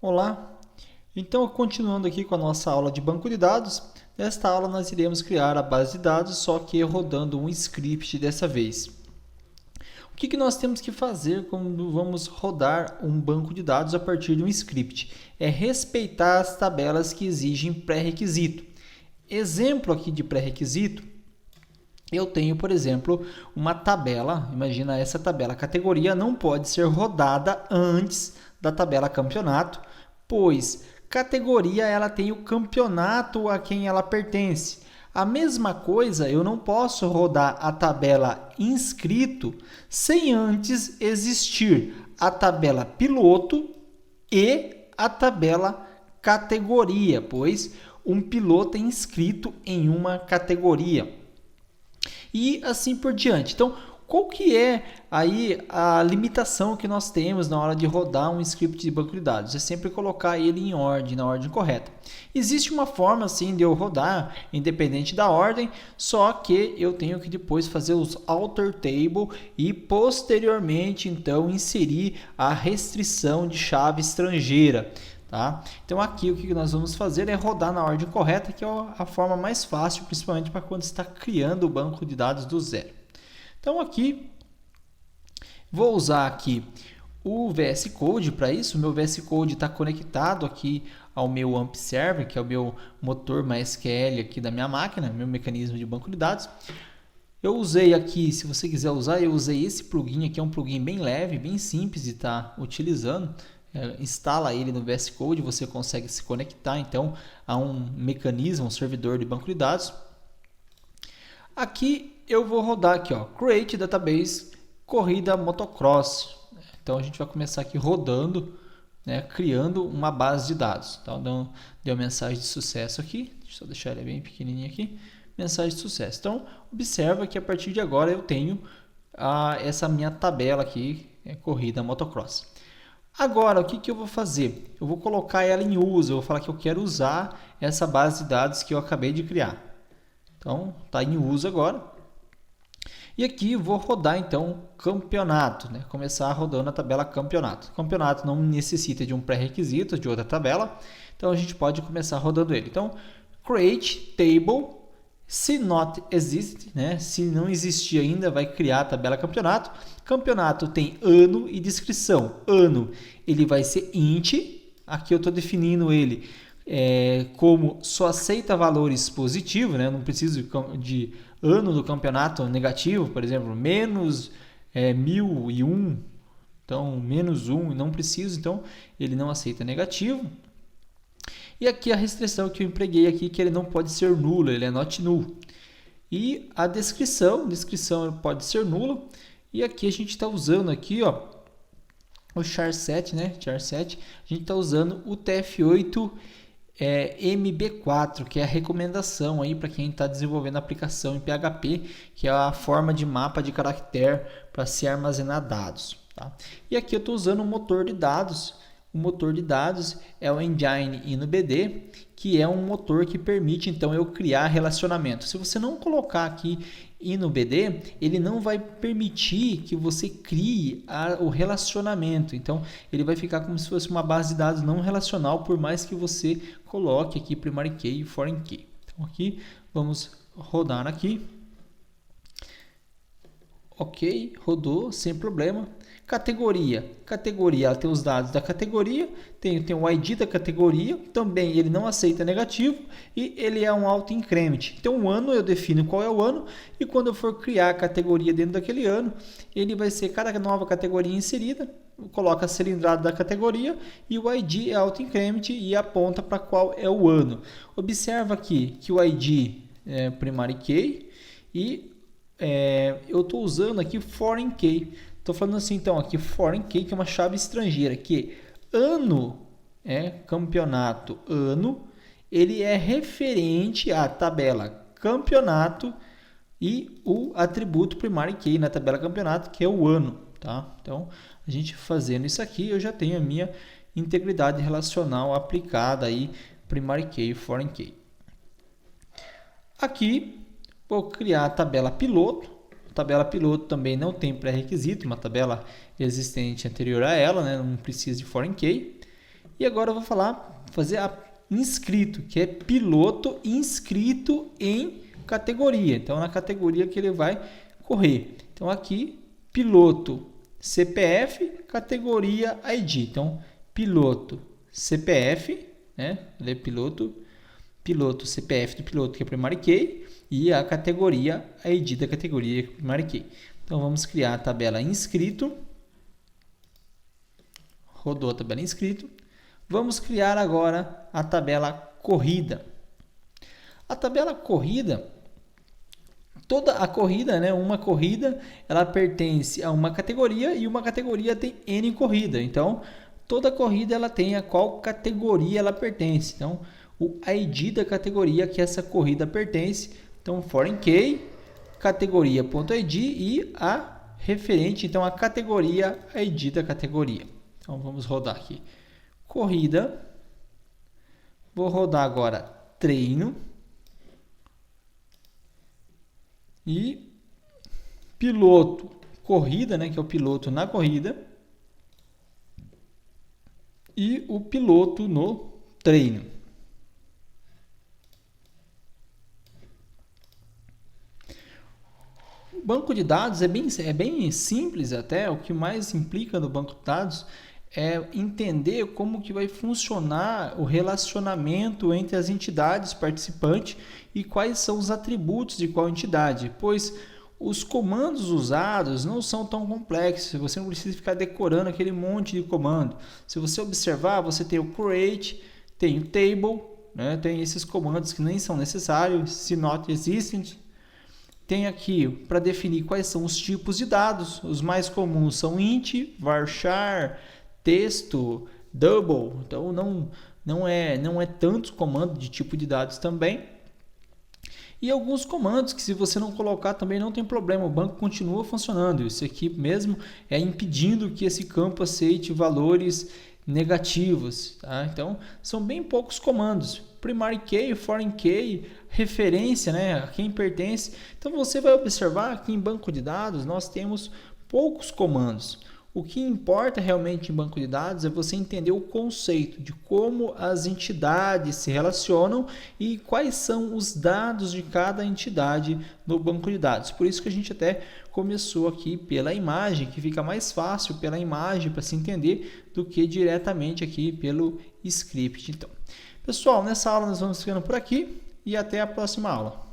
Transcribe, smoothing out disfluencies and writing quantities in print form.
Olá! Então, continuando aqui com a nossa aula de banco de dados, nesta aula nós iremos criar a base de dados, só que rodando um script dessa vez. O que nós temos que fazer quando vamos rodar um banco de dados a partir de um script? É respeitar as tabelas que exigem pré-requisito. Exemplo aqui de pré-requisito, eu tenho, por exemplo, uma tabela, imagina essa tabela, a categoria não pode ser rodada antes da tabela campeonato, pois categoria ela tem o campeonato a quem ela pertence. A mesma coisa, eu não posso rodar a tabela inscrito sem antes existir a tabela piloto e a tabela categoria, pois um piloto é inscrito em uma categoria. E assim por diante. Então, qual que é aí a limitação que nós temos na hora de rodar um script de banco de dados? É sempre colocar ele em ordem, na ordem correta. Existe uma forma assim de eu rodar, independente da ordem, só que eu tenho que depois fazer os alter table e posteriormente então inserir a restrição de chave estrangeira. Tá? Então aqui o que nós vamos fazer é rodar na ordem correta, que é a forma mais fácil, principalmente para quando está criando o banco de dados do zero. Então aqui, vou usar aqui o VS Code para isso. O meu VS Code está conectado aqui ao meu AMP Server, que é o meu motor MySQL aqui da minha máquina, meu mecanismo de banco de dados. Eu usei aqui, se você quiser usar, eu usei esse plugin aqui, é um plugin bem leve, bem simples de estar utilizando. Instala ele no VS Code, você consegue se conectar então a um mecanismo, um servidor de banco de dados. Aqui eu vou rodar aqui, ó, Create Database Corrida Motocross. Então a gente vai começar aqui rodando, né, criando uma base de dados. Então deu mensagem de sucesso aqui, deixa eu deixar ele bem pequenininho aqui, mensagem de sucesso. Então observa que a partir de agora eu tenho essa minha tabela aqui, Corrida Motocross. Agora, o que eu vou fazer? Eu vou colocar ela em uso, eu vou falar que eu quero usar essa base de dados que eu acabei de criar. Então, está em uso agora. E aqui eu vou rodar, então, campeonato, né? Começar rodando a tabela campeonato. Campeonato não necessita de um pré-requisito, de outra tabela, então a gente pode começar rodando ele. Então, create table, se not exist, né? Se não existir ainda, vai criar a tabela campeonato. Campeonato tem ano e descrição. Ano, ele vai ser int. Aqui eu estou definindo ele como só aceita valores positivos, né? Não preciso de ano do campeonato negativo, por exemplo, menos 1001. Então, menos 1, não preciso, então ele não aceita negativo. E aqui a restrição que eu empreguei aqui, que ele não pode ser nulo, ele é not null. E a descrição pode ser nula. E aqui a gente está usando aqui, ó, o char7, né? Char7, a gente está usando o TF8 MB4, que é a recomendação aí para quem está desenvolvendo a aplicação em PHP, que é a forma de mapa de caractere para se armazenar dados. Tá? E aqui eu estou usando um motor de dados. O motor de dados é o Engine InnoBD, que é um motor que permite então eu criar relacionamento. Se você não colocar aqui InnoBD, ele não vai permitir que você crie o relacionamento. Então, ele vai ficar como se fosse uma base de dados não relacional, por mais que você coloque aqui primary key e foreign key. Então, aqui, vamos rodar aqui. Ok, rodou sem problema. Categoria, ela tem os dados da categoria, tem o ID da categoria, também ele não aceita negativo e ele é um auto-increment. Então o ano eu defino qual é o ano e quando eu for criar a categoria dentro daquele ano, ele vai ser cada nova categoria inserida, coloca a cilindrada da categoria e o ID é auto-increment e aponta para qual é o ano. Observa aqui que o ID é primary key e eu estou usando aqui foreign key. Estou falando assim, então, aqui foreign key, que é uma chave estrangeira, que ano, campeonato, ano, ele é referente à tabela campeonato e o atributo primary key na tabela campeonato, que é o ano, tá? Então, a gente fazendo isso aqui, eu já tenho a minha integridade relacional aplicada aí, primary key e foreign key. Aqui, vou criar a tabela piloto. A tabela piloto também não tem pré-requisito, uma tabela existente anterior a ela, né? Não precisa de foreign key. E agora eu vou fazer a inscrito, que é piloto inscrito em categoria. Então, na categoria que ele vai correr. Então, aqui, piloto CPF, categoria ID. Então, piloto CPF, né? Ele é piloto CPF do piloto, que é Primary Key, e a categoria ID da categoria que é Primary Key. Então, vamos criar a tabela inscrito. Rodou a tabela inscrito. Vamos criar agora a tabela corrida. A tabela corrida, toda a corrida, né, uma corrida, ela pertence a uma categoria e uma categoria tem N corrida. Então, toda corrida ela tem a qual categoria ela pertence. Então, o ID da categoria que essa corrida pertence. Então, foreign key, categoria.id e a referente, então a categoria ID da categoria. Então, vamos rodar aqui. Corrida. Vou rodar agora treino. E piloto corrida, né, que é o piloto na corrida. E o piloto no treino. O banco de dados é bem simples até. O que mais implica no banco de dados é entender como que vai funcionar o relacionamento entre as entidades participantes e quais são os atributos de qual entidade, pois os comandos usados não são tão complexos, você não precisa ficar decorando aquele monte de comando. Se você observar, você tem o create, tem o table, né? Tem esses comandos que nem são necessários, se not existent. Tem aqui para definir quais são os tipos de dados, os mais comuns são int, varchar, texto, double. Então não é tantos comandos de tipo de dados também. E alguns comandos que se você não colocar também não tem problema, o banco continua funcionando. Isso aqui mesmo é impedindo que esse campo aceite valores negativos, tá? Então são bem poucos comandos. Primary key, foreign key, referência, né, a quem pertence. Então você vai observar que em banco de dados nós temos poucos comandos. O que importa realmente em banco de dados é você entender o conceito de como as entidades se relacionam e quais são os dados de cada entidade no banco de dados. Por isso que a gente até começou aqui pela imagem, que fica mais fácil pela imagem para se entender do que diretamente aqui pelo script. Então, pessoal, nessa aula nós vamos ficando por aqui e até a próxima aula.